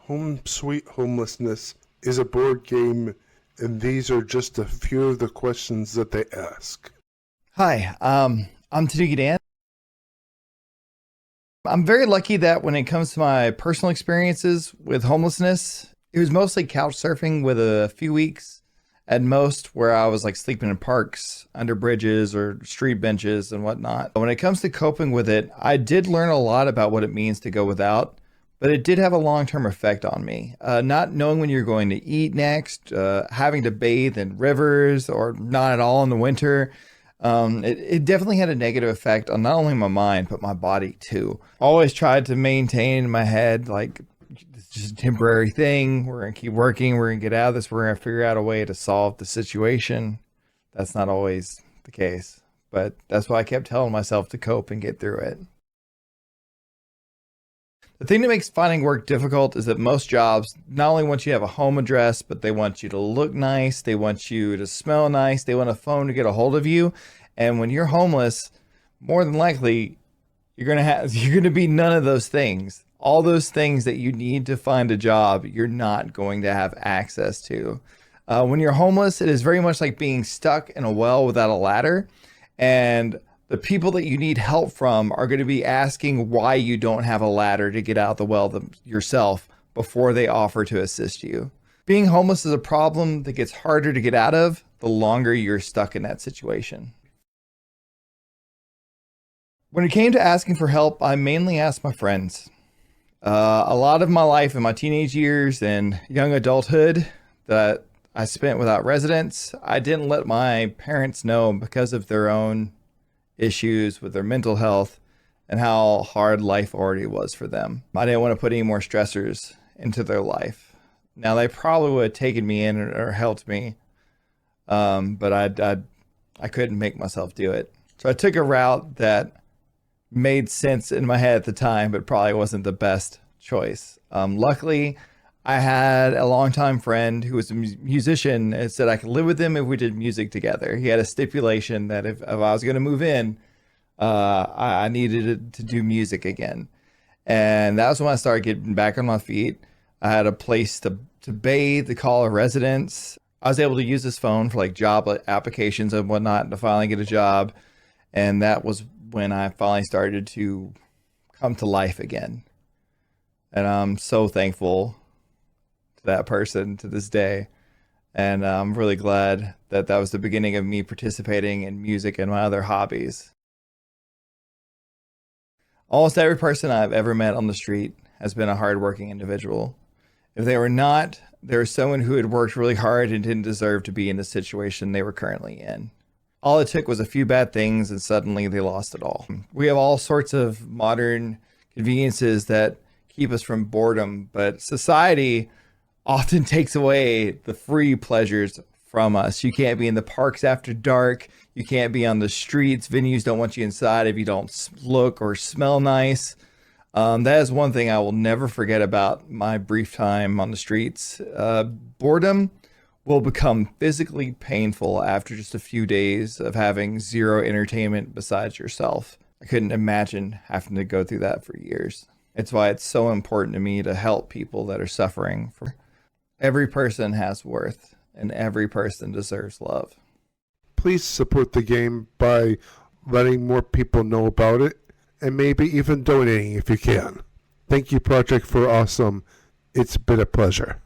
Home Sweet Homelessness is a board game, and these are just a few of the questions that they ask. Hi, I'm TanukiDan. I'm very lucky that when it comes to my personal experiences with homelessness, it was mostly couch surfing with a few weeks at most where I was like sleeping in parks, under bridges, or street benches and whatnot. When it comes to coping with it, I did learn a lot about what it means to go without, but it did have a long-term effect on me. Not knowing when you're going to eat next, having to bathe in rivers or not at all in the winter. It definitely had a negative effect on not only my mind, but my body too. Always tried to maintain in my head, like, it's just a temporary thing. We're going to keep working. We're going to get out of this. We're going to figure out a way to solve the situation. That's not always the case, but that's why I kept telling myself to cope and get through it. The thing that makes finding work difficult is that most jobs not only want you to have a home address, but they want you to look nice. They want you to smell nice. They want a phone to get a hold of you. And when you're homeless, more than likely, you're going to be none of those things. All those things that you need to find a job, you're not going to have access to. When you're homeless, it is very much like being stuck in a well without a ladder. And the people that you need help from are going to be asking why you don't have a ladder to get out of the well yourself before they offer to assist you. Being homeless is a problem that gets harder to get out of the longer you're stuck in that situation. When it came to asking for help, I mainly asked my friends. A lot of my life in my teenage years and young adulthood that I spent without residence, I didn't let my parents know because of their own issues with their mental health and how hard life already was for them. I didn't want to put any more stressors into their life. Now, they probably would have taken me in or helped me, but I couldn't make myself do it. So I took a route that made sense in my head at the time, but probably wasn't the best choice. Luckily, I had a longtime friend who was a musician and said I could live with him if we did music together. He had a stipulation that if I was going to move in, I needed to do music again. And that was when I started getting back on my feet. I had a place to bathe, to call a residence. I was able to use this phone for like job applications and whatnot to finally get a job. And that was when I finally started to come to life again. And I'm so thankful to that person to this day. And I'm really glad that that was the beginning of me participating in music and my other hobbies. Almost every person I've ever met on the street has been a hardworking individual. If they were not, there was someone who had worked really hard and didn't deserve to be in the situation they were currently in. All it took was a few bad things and suddenly they lost it all. We have all sorts of modern conveniences that keep us from boredom, but society often takes away the free pleasures from us. You can't be in the parks after dark. You can't be on the streets. Venues don't want you inside if you don't look or smell nice. That is one thing I will never forget about my brief time on the streets. Boredom will become physically painful after just a few days of having zero entertainment besides yourself. I couldn't imagine having to go through that for years. It's why it's so important to me to help people that are suffering. Every person has worth, and every person deserves love. Please support the game by letting more people know about it, and maybe even donating if you can. Thank you, Project, for awesome. It's been a pleasure.